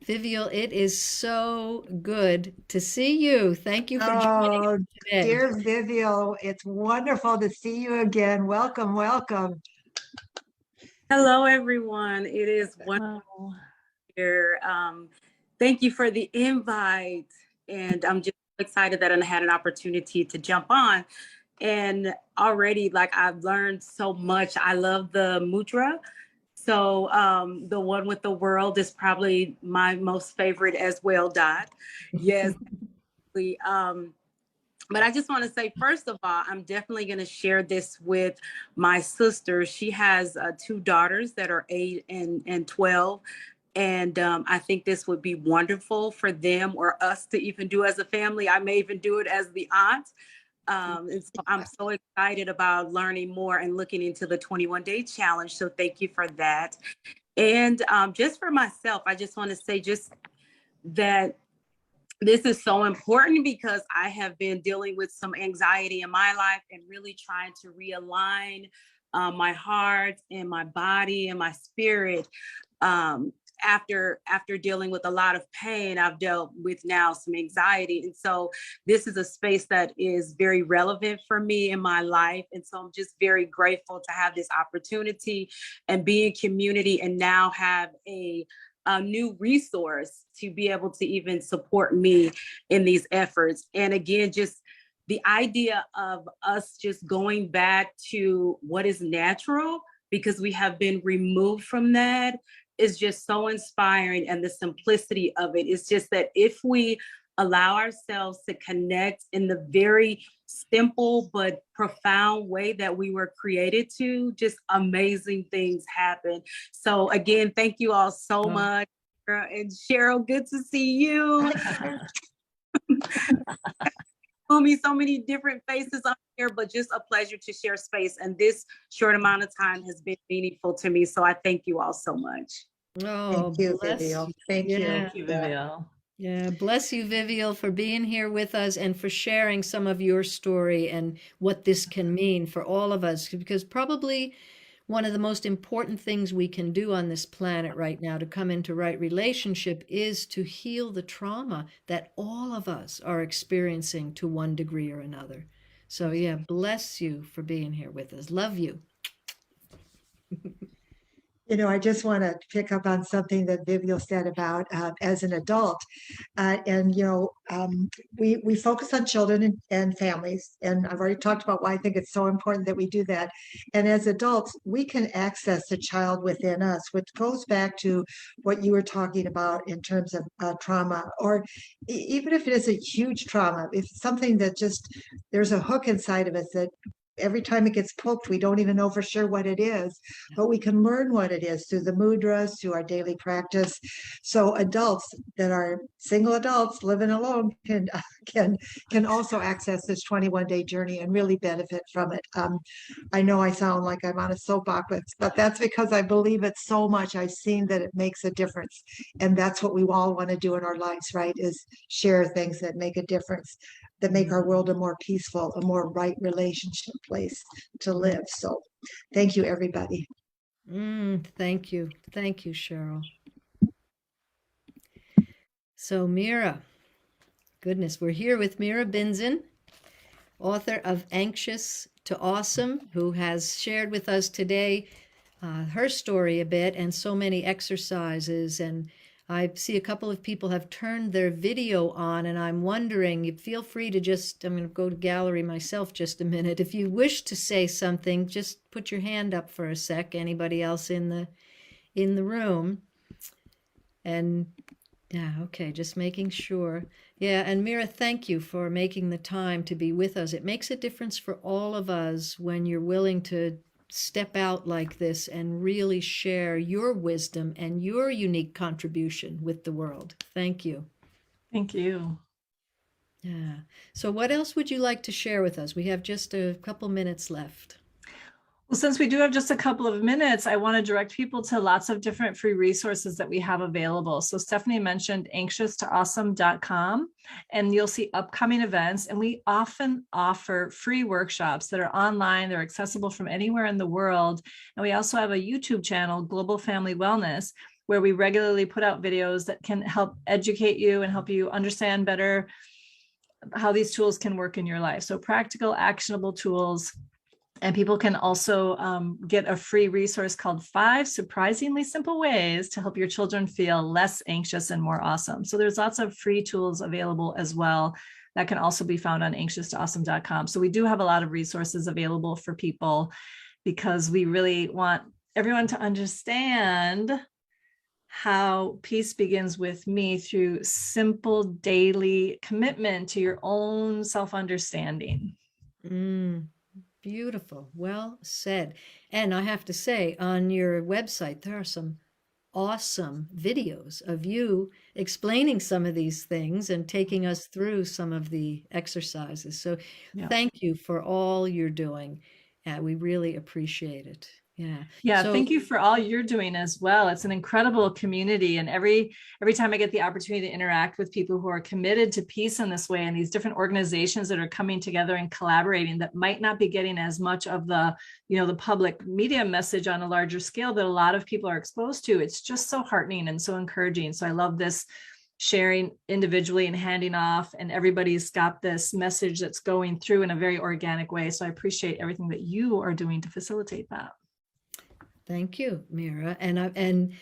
Vivial, it is so good to see you. Thank you for joining us oh, today. dear Vivial, it's wonderful to see you again. Welcome, welcome. Hello, everyone. It is wonderful here. Thank you for the invite. And I'm just excited that I had an opportunity to jump on. And already, like, I've learned so much. I love the mudra. So the one with the world is probably my most favorite as well, Dot. Yes. But I just want to say, first of all, I'm definitely going to share this with my sister. She has 2 daughters that are 8 and 12. And I think this would be wonderful for them or us to even do as a family. I may even do it as the aunt. And so I'm so excited about learning more and looking into the 21-day challenge. So thank you for that. And just for myself, I just want to say just that this is so important because I have been dealing with some anxiety in my life and really trying to realign my heart and my body and my spirit. After dealing with a lot of pain, I've dealt with now some anxiety. And so this is a space that is very relevant for me in my life. And so I'm just very grateful to have this opportunity and be in community and now have a new resource to be able to even support me in these efforts. And again, just the idea of us just going back to what is natural because we have been removed from that is just so inspiring. And the simplicity of it is just that if we allow ourselves to connect in the very simple but profound way that we were created to, just amazing things happen. So again, thank you all so much. And Cheryl, good to see you. Me so many different faces on here, but just a pleasure to share space. And this short amount of time has been meaningful to me. So I thank you all so much. Oh, Thank you, bless Vivial. you. Thank you. Thank you, Vivial. Yeah, bless you, Vivial, for being here with us and for sharing some of your story and what this can mean for all of us. Because probably one of the most important things we can do on this planet right now to come into right relationship is to heal the trauma that all of us are experiencing to one degree or another. So yeah, bless you for being here with us. Love you. You know, I just want to pick up on something that Vivial said about as an adult. And, you know, we focus on children and families. And I've already talked about why I think it's so important that we do that. And as adults, we can access the child within us, which goes back to what you were talking about in terms of trauma, or even if it is a huge trauma, if something that just, there's a hook inside of us that every time it gets poked, we don't even know for sure what it is, but we can learn what it is through the mudras, through our daily practice. So adults that are single adults living alone can also access this 21-day journey and really benefit from it. I know I sound like I'm on a soapbox, but that's because I believe it so much. I've seen that it makes a difference. And that's what we all want to do in our lives, right? Is share things that make a difference, that make our world a more peaceful, a more right relationship place to live. So thank you, everybody. Thank you. Thank you, Cheryl. So Mira, goodness, we're here with Mira Binzen, author of Anxious to Awesome, who has shared with us today her story a bit and so many exercises. And I see a couple of people have turned their video on, and I'm wondering, feel free to just, I'm going to go to gallery myself just a minute. If you wish to say something, just put your hand up for a sec. Anybody else in the room? And yeah, okay, just making sure. Yeah, and Mira, thank you for making the time to be with us. It makes a difference for all of us when you're willing to step out like this and really share your wisdom and your unique contribution with the world. Thank you. Thank you. Yeah. So what else would you like to share with us? We have just a couple minutes left. Well, since we do have just a couple of minutes, I want to direct people to lots of different free resources that we have available. So Stephanie mentioned anxioustoawesome.com, and you'll see upcoming events. And we often offer free workshops that are online. They're accessible from anywhere in the world. And we also have a YouTube channel, Global Family Wellness, where we regularly put out videos that can help educate you and help you understand better how these tools can work in your life. So practical, actionable tools. And people can also get a free resource called 5 Surprisingly Simple Ways to Help Your Children Feel Less Anxious and More Awesome. So there's lots of free tools available as well that can also be found on anxioustoawesome.com. So we do have a lot of resources available for people because we really want everyone to understand how peace begins with me through simple daily commitment to your own self-understanding. Beautiful. Well said. And I have to say, on your website, there are some awesome videos of you explaining some of these things and taking us through some of the exercises. So thank you for all you're doing. We really appreciate it. Yeah, So, thank you for all you're doing as well. It's an incredible community. And every time I get the opportunity to interact with people who are committed to peace in this way, and these different organizations that are coming together and collaborating that might not be getting as much of the, the public media message on a larger scale that a lot of people are exposed to, it's just so heartening and so encouraging. So I love this sharing individually and handing off, and everybody's got this message that's going through in a very organic way. So I appreciate everything that you are doing to facilitate that. thank you, Mira. And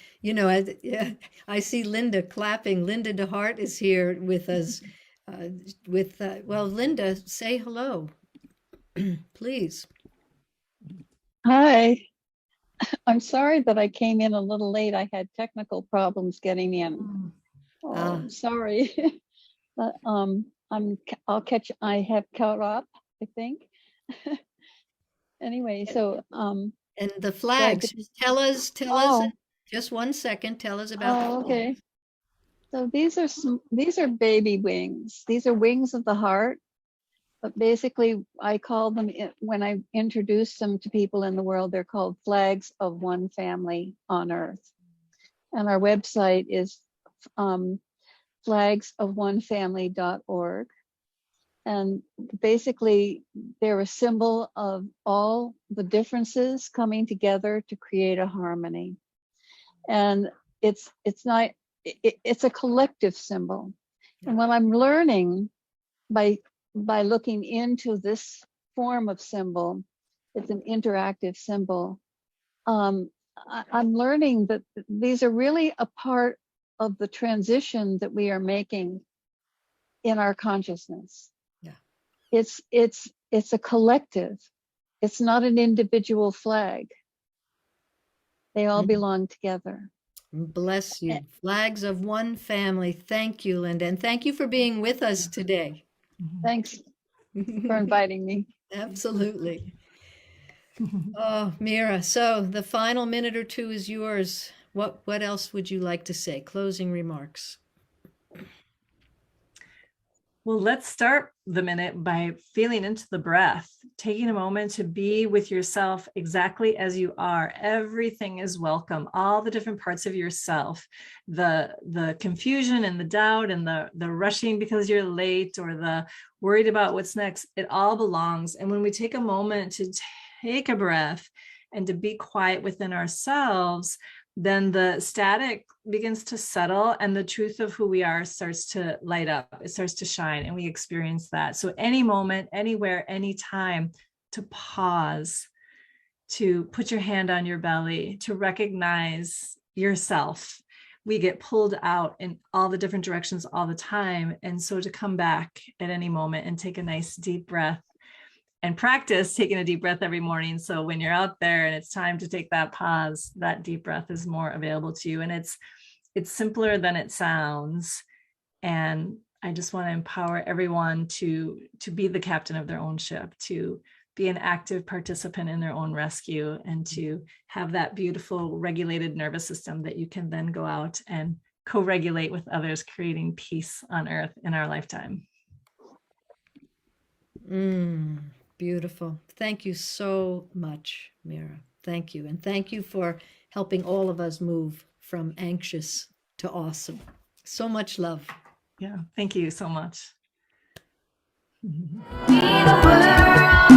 I see Linda clapping. Linda DeHart is here with us. Well, Linda, say hello, please. Hi. I'm sorry that I came in a little late. I had technical problems getting in. I'm sorry. But I have caught up, I think. Anyway, so and the flags, tell us, just 1 second, tell us about the flags. Okay. So these are baby wings. These are wings of the heart. But basically, I call them, when I introduce them to people in the world, they're called flags of one family on earth. And our website is flagsofOneFamily.org. And basically, they're a symbol of all the differences coming together to create a harmony. And it's a collective symbol. And what I'm learning by looking into this form of symbol, it's an interactive symbol. I'm learning that these are really a part of the transition that we are making in our consciousness. It's a collective. It's not an individual flag. They all belong together. Bless you. Flags of one family. Thank you, Linda. And thank you for being with us today. Thanks for inviting me. Absolutely. Oh, Mira, so the final minute or two is yours. What else would you like to say? Closing remarks. Well, let's start the minute by feeling into the breath, taking a moment to be with yourself exactly as you are. Everything is welcome, all the different parts of yourself, the confusion and the doubt and the rushing because you're late or the worried about what's next, it all belongs. And when we take a moment to take a breath and to be quiet within ourselves, then the static begins to settle and the truth of who we are starts to light up. It starts to shine and we experience that. So any moment, anywhere, anytime, to pause, to put your hand on your belly, to recognize yourself. We get pulled out in all the different directions all the time. And so to come back at any moment and take a nice deep breath and practice taking a deep breath every morning. So when you're out there and it's time to take that pause, that deep breath is more available to you. And it's simpler than it sounds. And I just want to empower everyone to be the captain of their own ship, to be an active participant in their own rescue, and to have that beautiful regulated nervous system that you can then go out and co-regulate with others, creating peace on earth in our lifetime. Beautiful. Beautiful. Thank you so much, Mira. Thank you. And thank you for helping all of us move from anxious to awesome. So much love. Yeah, thank you so much. We the world.